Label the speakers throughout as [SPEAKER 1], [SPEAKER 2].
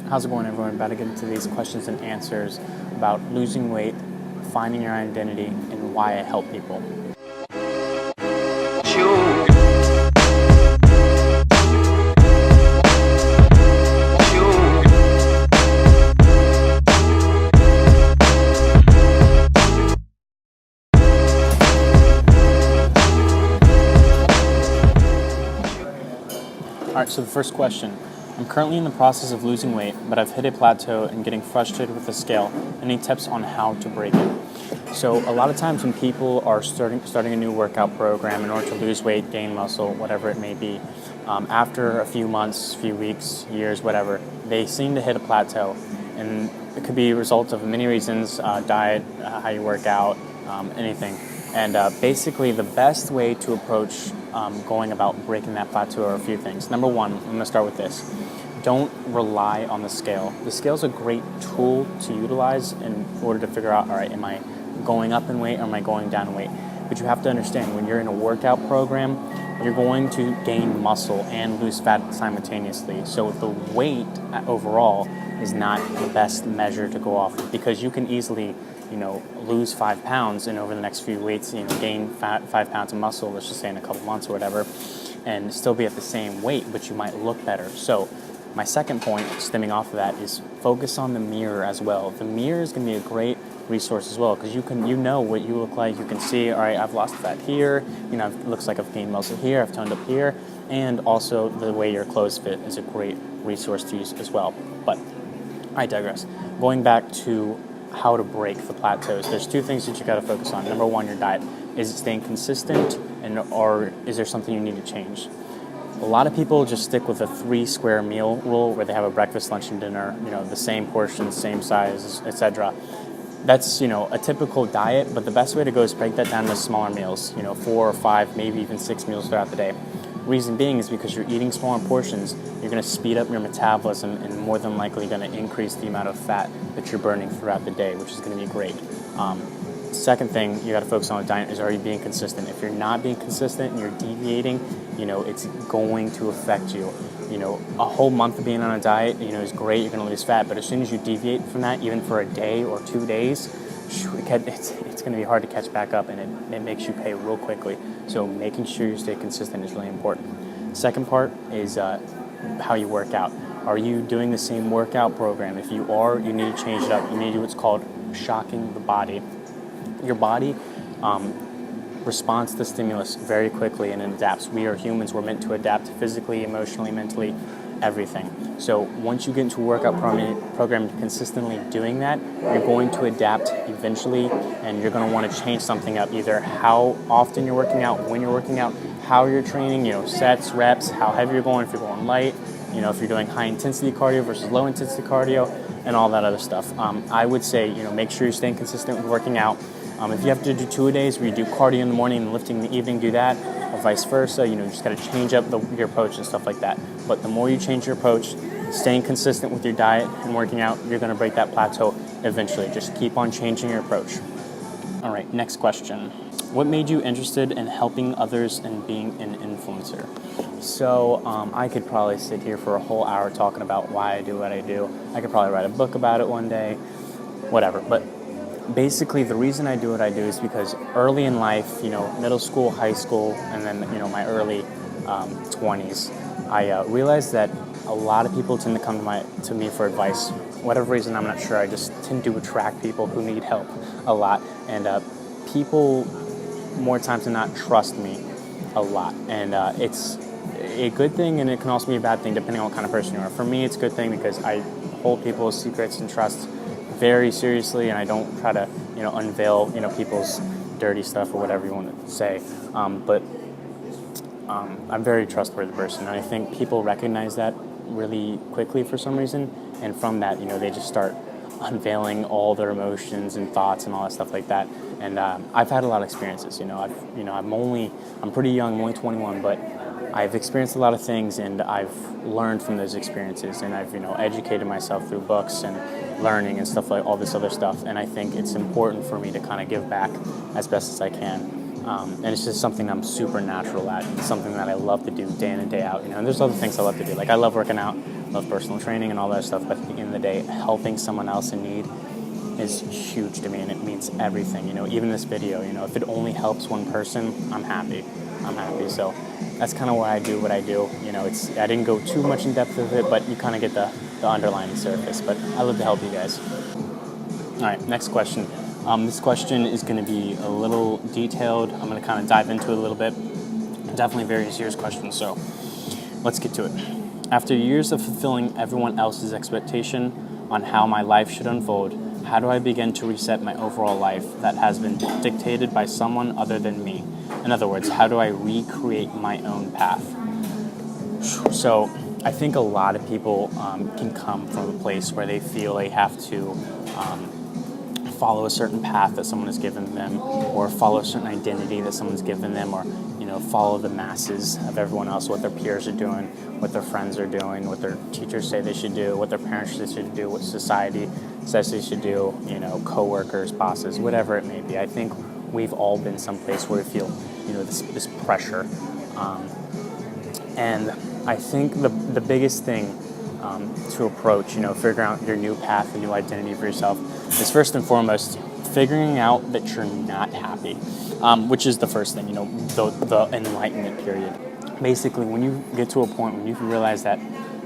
[SPEAKER 1] How's it going, everyone? About to get into these questions and answers about losing weight, finding your identity, and why I help people. Alright, so the first question. I'm currently in the process of losing weight, but I've hit a plateau and getting frustrated with the scale. Any tips on how to break it? So a lot of times when people are starting a new workout program in order to lose weight, gain muscle, whatever it may be, after a few months, few weeks, years, whatever, they seem to hit a plateau. And it could be a result of many reasons, diet, how you work out, anything. And basically the best way to approach going about breaking that plateau are a few things. Number one, I'm going to start with this. Don't rely on the scale. The scale is a great tool to utilize in order to figure out, all right, am I going up in weight or am I going down in weight? But you have to understand, when you're in a workout program, you're going to gain muscle and lose fat simultaneously. So the weight overall is not the best measure to go off of, because you can easily lose 5 pounds and over the next few weeks, gain 5 pounds of muscle, let's just say in a couple months or whatever, and still be at the same weight, but you might look better. So my second point, stemming off of that, is focus on the mirror as well. The mirror is going to be a great resource as well, because you know what you look like. You can see, all right, I've lost fat here, it looks like I've gained muscle here, I've toned up here, and also the way your clothes fit is a great resource to use as well. But I digress. Going back to how to break the plateaus, there's two things that you got to focus on. Number one, your diet. Is it staying consistent, or is there something you need to change? A lot of people just stick with a 3 square meal rule, where they have a breakfast, lunch, and dinner, the same portions, same size, etc. That's, a typical diet, but the best way to go is break that down into smaller meals, 4 or 5, maybe even 6 meals throughout the day. Reason being is because you're eating smaller portions, you're going to speed up your metabolism and more than likely going to increase the amount of fat that you're burning throughout the day, which is going to be great. Second thing you got to focus on with diet is, are you being consistent? If you're not being consistent and you're deviating, it's going to affect you. A whole month of being on a diet, is great, you're going to lose fat, but as soon as you deviate from that, even for a day or 2 days, it's going to be hard to catch back up, and it makes you pay real quickly. So making sure you stay consistent is really important. Second part is how you work out. Are you doing the same workout program? If you are, you need to change it up. You need to do what's called shocking the body. Your body responds to stimulus very quickly and it adapts. We are humans. We're meant to adapt physically, emotionally, mentally, everything. So once you get into a workout program consistently doing that, you're going to adapt eventually, and you're going to want to change something up, either how often you're working out, when you're working out, how you're training, sets, reps, how heavy you're going, if you're going light, if you're doing high intensity cardio versus low intensity cardio, and all that other stuff. I would say, make sure you're staying consistent with working out. If you have to do 2 days where you do cardio in the morning and lifting in the evening, do that, or vice versa. You just got to change up your approach and stuff like that. But the more you change your approach, staying consistent with your diet and working out, you're going to break that plateau eventually. Just keep on changing your approach. All right, next question. What made you interested in helping others and being an influencer? So I could probably sit here for a whole hour talking about why I do what I do. I could probably write a book about it one day, whatever. But basically, the reason I do what I do is because early in life, middle school, high school, and then, my early 20s, I realized that a lot of people tend to come to me for advice. Whatever reason, I'm not sure. I just tend to attract people who need help a lot. And people, more times than not, trust me a lot. And it's a good thing, and it can also be a bad thing depending on what kind of person you are. For me, it's a good thing because I hold people's secrets and trust very seriously, and I don't try to, unveil, people's dirty stuff or whatever you want to say. But I'm a very trustworthy person, and I think people recognize that really quickly for some reason. And from that, they just start unveiling all their emotions and thoughts and all that stuff like that. And I've had a lot of experiences. I'm pretty young, I'm only 21, but I've experienced a lot of things, and I've learned from those experiences, and I've educated myself through books and learning and stuff, like all this other stuff. And I think it's important for me to kind of give back as best as I can. And it's just something I'm super natural at, and something that I love to do day in and day out. And there's other things I love to do. Like I love working out, love personal training and all that stuff. But at the end of the day, helping someone else in need is huge to me, and it means everything. Even this video, if it only helps one person, I'm happy. So that's kind of why I do what I do. I didn't go too much in depth with it, but you kind of get the underlying surface. But I love to help you guys. All right, next question. This question is going to be a little detailed. I'm going to kind of dive into it a little bit. Definitely a very serious question, so let's get to it. After years of fulfilling everyone else's expectation on how my life should unfold, how do I begin to reset my overall life that has been dictated by someone other than me? In other words, how do I recreate my own path? So I think a lot of people can come from a place where they feel they have to follow a certain path that someone has given them, or follow a certain identity that someone's given them, or follow the masses of everyone else, what their peers are doing, what their friends are doing, what their teachers say they should do, what their parents say they should do, what society says they should do, coworkers, bosses, whatever it may be. I think we've all been someplace where we feel this pressure, and I think the biggest thing to approach, figuring out your new path, a new identity for yourself, is first and foremost figuring out that you're not happy, which is the first thing, the enlightenment period. Basically, when you get to a point when you realize that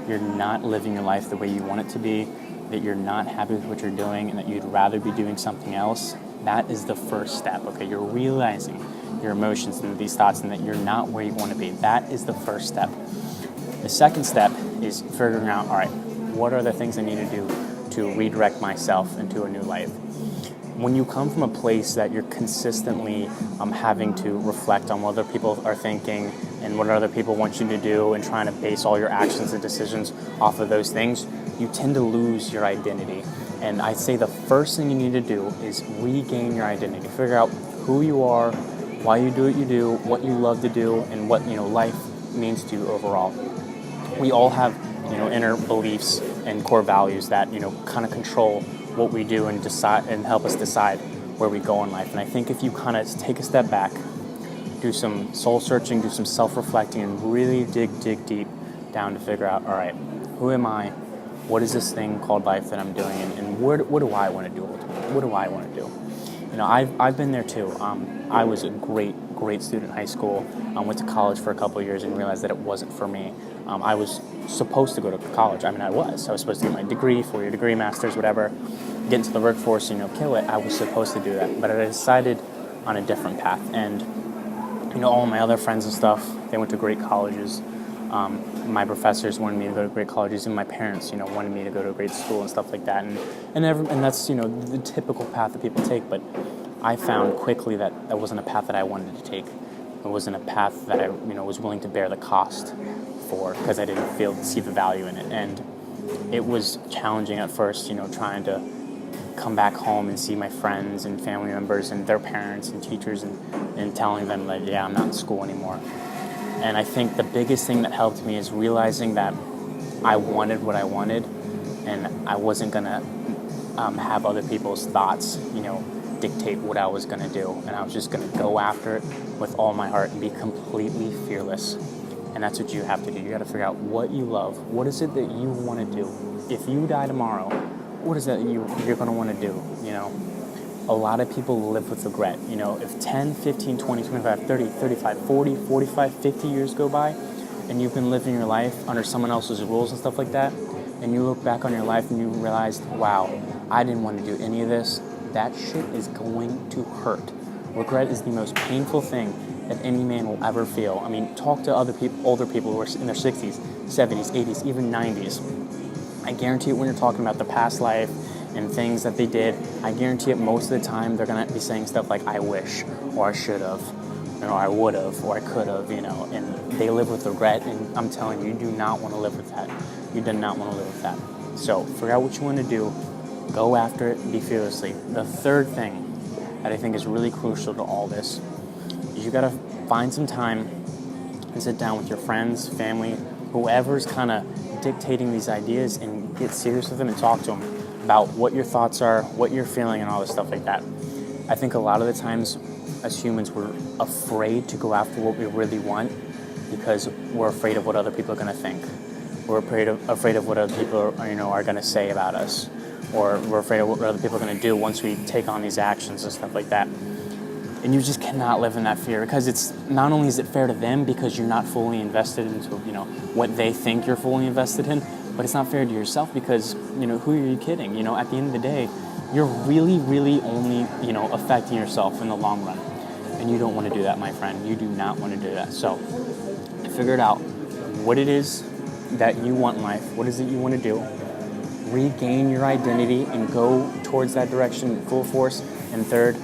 [SPEAKER 1] you're not living your life the way you want it to be, that you're not happy with what you're doing, and that you'd rather be doing something else, that is the first step, okay? You're realizing your emotions and these thoughts, and that you're not where you want to be. That is the first step. The second step is figuring out, all right, what are the things I need to do to redirect myself into a new life? When you come from a place that you're consistently having to reflect on what other people are thinking and what other people want you to do, and trying to base all your actions and decisions off of those things, you tend to lose your identity. And I'd say the first thing you need to do is regain your identity. Figure out who you are, why you do what you do, what you love to do, and what life means to you overall. We all have inner beliefs and core values that kind of control what we do and decide and help us decide where we go in life. And I think if you kind of take a step back, do some soul searching, do some self-reflecting, and really dig deep down to figure out, all right, who am I? What is this thing called life that I'm doing? And what do I want to do ultimately? What do I want to do? I've been there too. I was a great student in high school. I went to college for a couple of years and realized that it wasn't for me. I was supposed to go to college. I was supposed to get my degree, 4-year degree, master's, whatever, get into the workforce, kill it. I was supposed to do that, but I decided on a different path. And all my other friends and stuff, they went to great colleges. My professors wanted me to go to great colleges, and my parents, wanted me to go to a great school and stuff like that. And that's the typical path that people take. But I found quickly that that wasn't a path that I wanted to take. It wasn't a path that I was willing to bear the cost for, because I didn't see the value in it. And it was challenging at first, trying to come back home and see my friends and family members and their parents and teachers and telling them that, yeah, I'm not in school anymore. And I think the biggest thing that helped me is realizing that I wanted what I wanted, and I wasn't going to have other people's thoughts, dictate what I was going to do. And I was just going to go after it with all my heart and be completely fearless. And that's what you have to do. You got to figure out what you love. What is it that you want to do? If you die tomorrow, what is that you're going to want to do? A lot of people live with regret. If 10, 15, 20, 25, 30, 35, 40, 45, 50 years go by, and you've been living your life under someone else's rules and stuff like that, and you look back on your life and you realize, wow, I didn't want to do any of this, that shit is going to hurt. Regret is the most painful thing that any man will ever feel. I mean, talk to other people, older people who are in their 60s, 70s, 80s, even 90s. I guarantee you, when you're talking about the past life and things that they did, I guarantee it most of the time they're going to be saying stuff like, I wish, or I should have, or I would have, or I could have, and they live with regret. And I'm telling you, you do not want to live with that. You do not want to live with that. So figure out what you want to do, go after it, be fearlessly. The third thing that I think is really crucial to all this is you got to find some time and sit down with your friends, family, whoever's kind of dictating these ideas, and get serious with them and talk to them about what your thoughts are, what you're feeling, and all this stuff like that. I think a lot of the times as humans we're afraid to go after what we really want because we're afraid of what other people are going to think. We're afraid of what other people are going to say about us, or we're afraid of what other people are going to do once we take on these actions and stuff like that. And you just cannot live in that fear, because it's not only is it fair to them because you're not fully invested into what they think you're fully invested in, but it's not fair to yourself because who are you kidding? At the end of the day, you're really, really only affecting yourself in the long run, and you don't want to do that, my friend. You do not want to do that. So figure it out. What it is that you want in life. What is it you want to do? Regain your identity and go towards that direction full force. And third,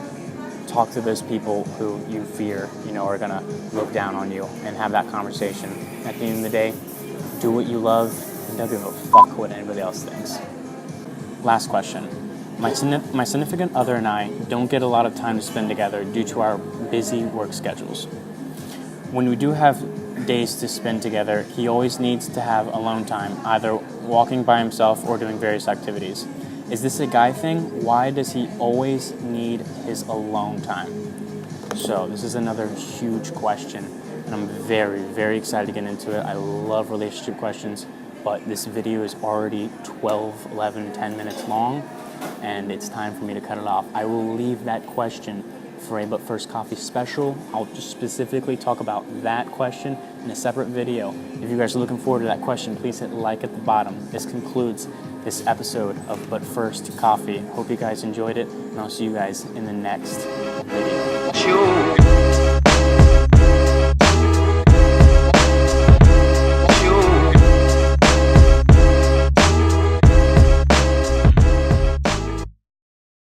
[SPEAKER 1] talk to those people who you fear, are going to look down on you, and have that conversation. At the end of the day, do what you love and don't give a fuck what anybody else thinks. Last question. My significant other and I don't get a lot of time to spend together due to our busy work schedules. When we do have days to spend together, he always needs to have alone time, either walking by himself or doing various activities. Is this a guy thing? Why does he always need his alone time? So this is another huge question, and I'm very, very excited to get into it. I love relationship questions, but this video is already 12, 11, 10 minutes long, and it's time for me to cut it off. I will leave that question for a But First Coffee special. I'll just specifically talk about that question in a separate video. If you guys are looking forward to that question, please hit like at the bottom. This concludes this episode of But First Coffee. Hope you guys enjoyed it, and I'll see you guys in the next video.